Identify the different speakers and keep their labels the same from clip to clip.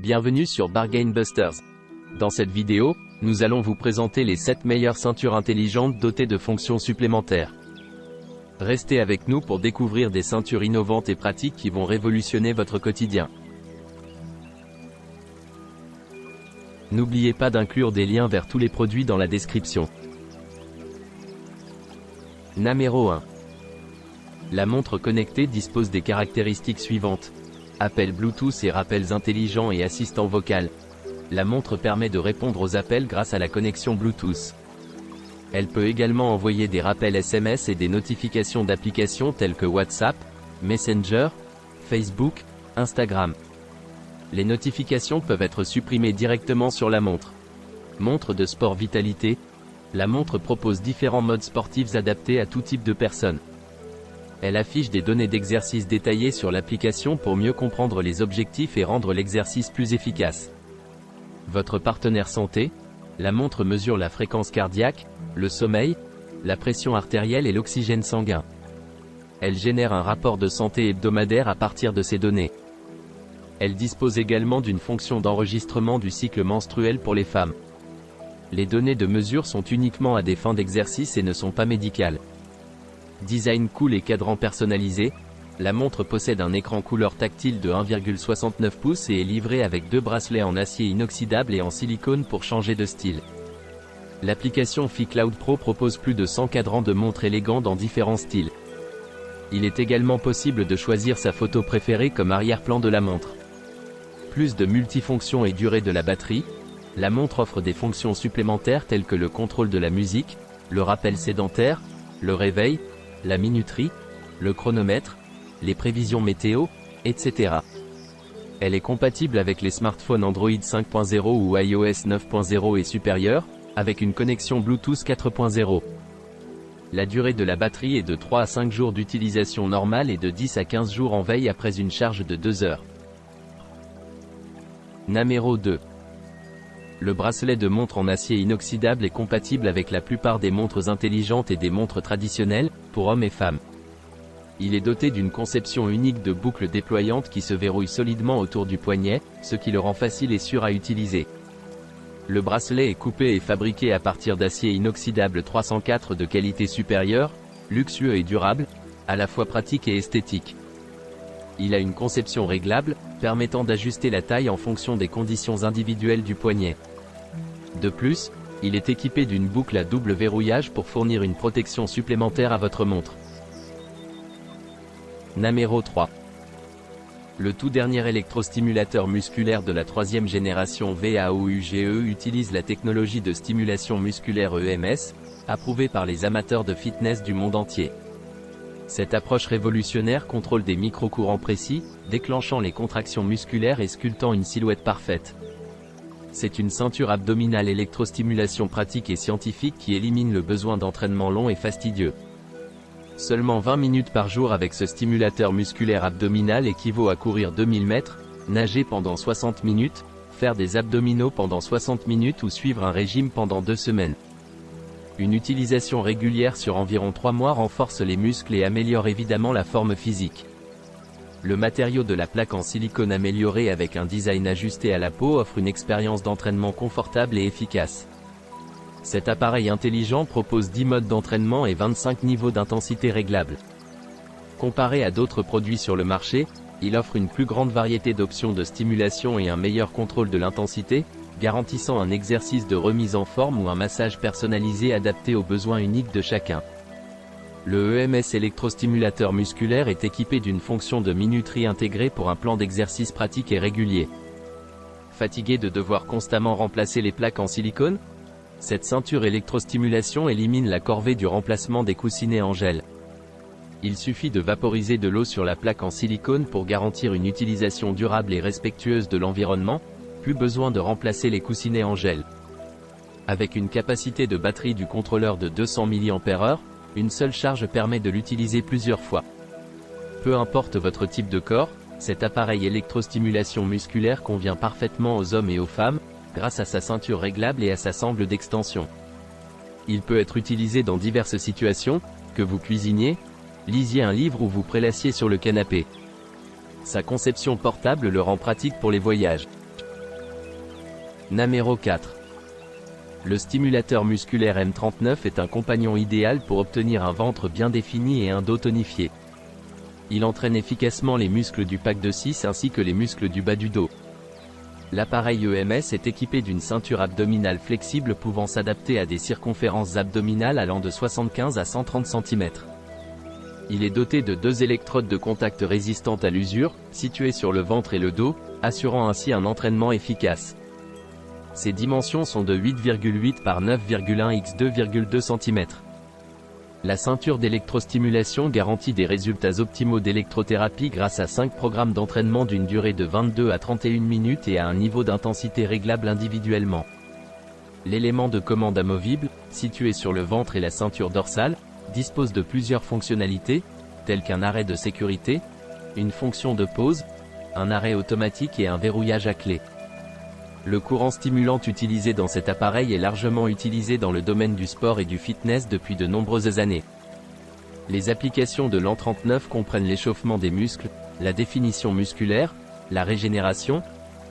Speaker 1: Bienvenue sur Bargain Busters. Dans cette vidéo, nous allons vous présenter les 7 meilleures ceintures intelligentes dotées de fonctions supplémentaires. Restez avec nous pour découvrir des ceintures innovantes et pratiques qui vont révolutionner votre quotidien. N'oubliez pas d'inclure des liens vers tous les produits dans la description. Numéro 1. La montre connectée dispose des caractéristiques suivantes. Appels Bluetooth et rappels intelligents et assistant vocal. La montre permet de répondre aux appels grâce à la connexion Bluetooth. Elle peut également envoyer des rappels SMS et des notifications d'applications telles que WhatsApp, Messenger, Facebook, Instagram. Les notifications peuvent être supprimées directement sur la montre. Montre de sport vitalité. La montre propose différents modes sportifs adaptés à tout type de personnes. Elle affiche des données d'exercice détaillées sur l'application pour mieux comprendre les objectifs et rendre l'exercice plus efficace. Votre partenaire santé. La montre mesure la fréquence cardiaque, le sommeil, la pression artérielle et l'oxygène sanguin. Elle génère un rapport de santé hebdomadaire à partir de ces données. Elle dispose également d'une fonction d'enregistrement du cycle menstruel pour les femmes. Les données de mesure sont uniquement à des fins d'exercice et ne sont pas médicales. Design cool et cadran personnalisé. La montre possède un écran couleur tactile de 1,69 pouces et est livrée avec 2 bracelets en acier inoxydable et en silicone pour changer de style. L'application FiCloud Pro propose plus de 100 cadrans de montres élégants dans différents styles. Il est également possible de choisir sa photo préférée comme arrière-plan de la montre. Plus de multifonctions et durée de la batterie. La montre offre des fonctions supplémentaires telles que le contrôle de la musique, le rappel sédentaire, le réveil, la minuterie, le chronomètre, les prévisions météo, etc. Elle est compatible avec les smartphones Android 5.0 ou iOS 9.0 et supérieur, avec une connexion Bluetooth 4.0. La durée de la batterie est de 3 à 5 jours d'utilisation normale et de 10 à 15 jours en veille après une charge de 2 heures. Numéro 2. Le bracelet de montre en acier inoxydable est compatible avec la plupart des montres intelligentes et des montres traditionnelles, pour hommes et femmes. Il est doté d'une conception unique de boucles déployantes qui se verrouillent solidement autour du poignet, ce qui le rend facile et sûr à utiliser. Le bracelet est coupé et fabriqué à partir d'acier inoxydable 304 de qualité supérieure, luxueux et durable, à la fois pratique et esthétique. Il a une conception réglable, permettant d'ajuster la taille en fonction des conditions individuelles du poignet. De plus, il est équipé d'une boucle à double verrouillage pour fournir une protection supplémentaire à votre montre. Numéro 3. Le tout dernier électrostimulateur musculaire de la 3e génération VAOUGE utilise la technologie de stimulation musculaire EMS, approuvée par les amateurs de fitness du monde entier. Cette approche révolutionnaire contrôle des micro-courants précis, déclenchant les contractions musculaires et sculptant une silhouette parfaite. C'est une ceinture abdominale électrostimulation pratique et scientifique qui élimine le besoin d'entraînement long et fastidieux. Seulement 20 minutes par jour avec ce stimulateur musculaire abdominal équivaut à courir 2000 mètres, nager pendant 60 minutes, faire des abdominaux pendant 60 minutes ou suivre un régime pendant 2 semaines. Une utilisation régulière sur environ 3 mois renforce les muscles et améliore évidemment la forme physique. Le matériau de la plaque en silicone amélioré avec un design ajusté à la peau offre une expérience d'entraînement confortable et efficace. Cet appareil intelligent propose 10 modes d'entraînement et 25 niveaux d'intensité réglables. Comparé à d'autres produits sur le marché, il offre une plus grande variété d'options de stimulation et un meilleur contrôle de l'intensité, garantissant un exercice de remise en forme ou un massage personnalisé adapté aux besoins uniques de chacun. Le EMS électrostimulateur musculaire est équipé d'une fonction de minuterie intégrée pour un plan d'exercice pratique et régulier. Fatigué de devoir constamment remplacer les plaques en silicone ? Cette ceinture électrostimulation élimine la corvée du remplacement des coussinets en gel. Il suffit de vaporiser de l'eau sur la plaque en silicone pour garantir une utilisation durable et respectueuse de l'environnement, plus besoin de remplacer les coussinets en gel. Avec une capacité de batterie du contrôleur de 200 mAh, une seule charge permet de l'utiliser plusieurs fois. Peu importe votre type de corps, cet appareil électrostimulation musculaire convient parfaitement aux hommes et aux femmes, grâce à sa ceinture réglable et à sa sangle d'extension. Il peut être utilisé dans diverses situations, que vous cuisiniez, lisiez un livre ou vous prélassiez sur le canapé. Sa conception portable le rend pratique pour les voyages. Numéro 4. Le stimulateur musculaire M39 est un compagnon idéal pour obtenir un ventre bien défini et un dos tonifié. Il entraîne efficacement les muscles du pack de 6 ainsi que les muscles du bas du dos. L'appareil EMS est équipé d'une ceinture abdominale flexible pouvant s'adapter à des circonférences abdominales allant de 75 à 130 cm. Il est doté de 2 électrodes de contact résistantes à l'usure, situées sur le ventre et le dos, assurant ainsi un entraînement efficace. Ses dimensions sont de 8,8 par 9,1 x 2,2 cm. La ceinture d'électrostimulation garantit des résultats optimaux d'électrothérapie grâce à 5 programmes d'entraînement d'une durée de 22 à 31 minutes et à un niveau d'intensité réglable individuellement. L'élément de commande amovible, situé sur le ventre et la ceinture dorsale, dispose de plusieurs fonctionnalités, telles qu'un arrêt de sécurité, une fonction de pause, un arrêt automatique et un verrouillage à clé. Le courant stimulant utilisé dans cet appareil est largement utilisé dans le domaine du sport et du fitness depuis de nombreuses années. Les applications de l'An39 comprennent l'échauffement des muscles, la définition musculaire, la régénération,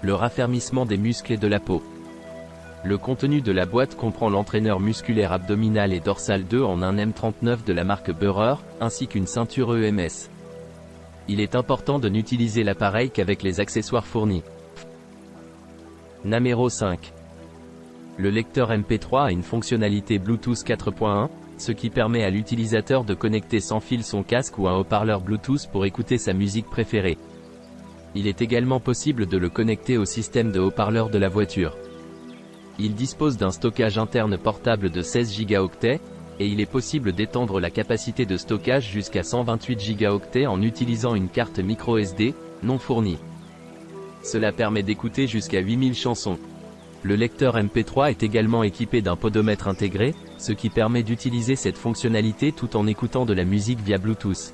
Speaker 1: le raffermissement des muscles et de la peau. Le contenu de la boîte comprend l'entraîneur musculaire abdominal et dorsal 2 en un M39 de la marque Böhrer, ainsi qu'une ceinture EMS. Il est important de n'utiliser l'appareil qu'avec les accessoires fournis. Numéro 5. Le lecteur MP3 a une fonctionnalité Bluetooth 4.1, ce qui permet à l'utilisateur de connecter sans fil son casque ou un haut-parleur Bluetooth pour écouter sa musique préférée. Il est également possible de le connecter au système de haut-parleurs de la voiture. Il dispose d'un stockage interne portable de 16 Go, et il est possible d'étendre la capacité de stockage jusqu'à 128 Go en utilisant une carte microSD, non fournie. Cela permet d'écouter jusqu'à 8000 chansons. Le lecteur MP3 est également équipé d'un podomètre intégré, ce qui permet d'utiliser cette fonctionnalité tout en écoutant de la musique via Bluetooth.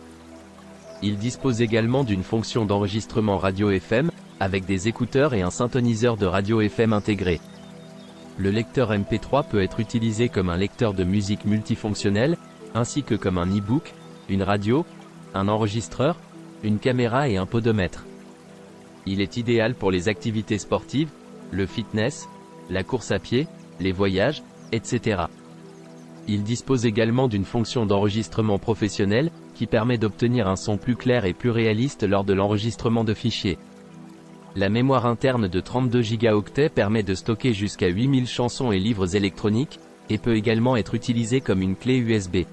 Speaker 1: Il dispose également d'une fonction d'enregistrement radio FM, avec des écouteurs et un synthoniseur de radio FM intégré. Le lecteur MP3 peut être utilisé comme un lecteur de musique multifonctionnel, ainsi que comme un e-book, une radio, un enregistreur, une caméra et un podomètre. Il est idéal pour les activités sportives, le fitness, la course à pied, les voyages, etc. Il dispose également d'une fonction d'enregistrement professionnel, qui permet d'obtenir un son plus clair et plus réaliste lors de l'enregistrement de fichiers. La mémoire interne de 32 Go permet de stocker jusqu'à 8000 chansons et livres électroniques, et peut également être utilisé comme une clé USB.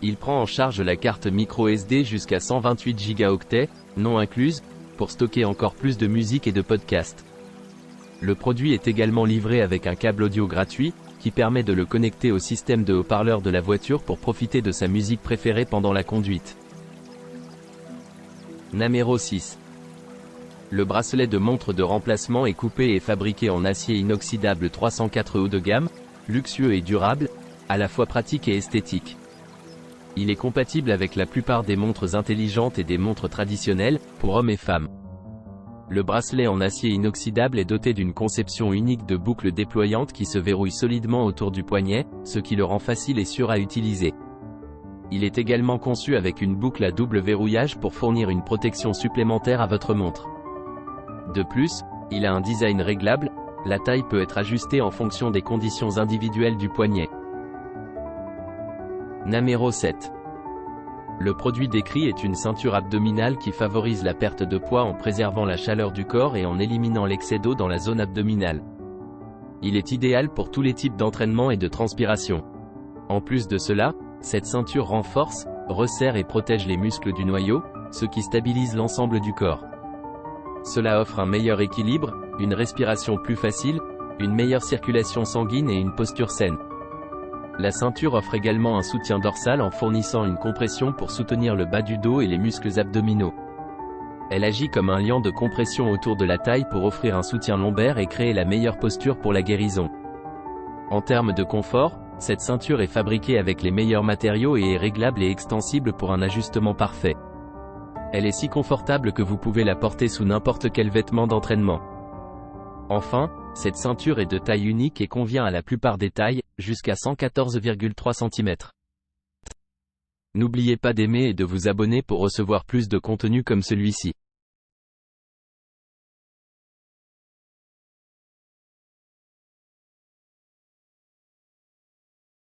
Speaker 1: Il prend en charge la carte microSD jusqu'à 128 Go, non incluse, pour stocker encore plus de musique et de podcasts. Le produit est également livré avec un câble audio gratuit, qui permet de le connecter au système de haut-parleurs de la voiture pour profiter de sa musique préférée pendant la conduite. Numéro 6. Le bracelet de montre de remplacement est coupé et fabriqué en acier inoxydable 304 haut de gamme, luxueux et durable, à la fois pratique et esthétique. Il est compatible avec la plupart des montres intelligentes et des montres traditionnelles, pour hommes et femmes. Le bracelet en acier inoxydable est doté d'une conception unique de boucles déployantes qui se verrouillent solidement autour du poignet, ce qui le rend facile et sûr à utiliser. Il est également conçu avec une boucle à double verrouillage pour fournir une protection supplémentaire à votre montre. De plus, il a un design réglable, la taille peut être ajustée en fonction des conditions individuelles du poignet. Numéro 7. Le produit décrit est une ceinture abdominale qui favorise la perte de poids en préservant la chaleur du corps et en éliminant l'excès d'eau dans la zone abdominale. Il est idéal pour tous les types d'entraînement et de transpiration. En plus de cela, cette ceinture renforce, resserre et protège les muscles du noyau, ce qui stabilise l'ensemble du corps. Cela offre un meilleur équilibre, une respiration plus facile, une meilleure circulation sanguine et une posture saine. La ceinture offre également un soutien dorsal en fournissant une compression pour soutenir le bas du dos et les muscles abdominaux. Elle agit comme un liant de compression autour de la taille pour offrir un soutien lombaire et créer la meilleure posture pour la guérison. En termes de confort, cette ceinture est fabriquée avec les meilleurs matériaux et est réglable et extensible pour un ajustement parfait. Elle est si confortable que vous pouvez la porter sous n'importe quel vêtement d'entraînement. Enfin, cette ceinture est de taille unique et convient à la plupart des tailles, jusqu'à 114,3 cm. N'oubliez pas d'aimer et de vous abonner pour recevoir plus de contenu comme celui-ci.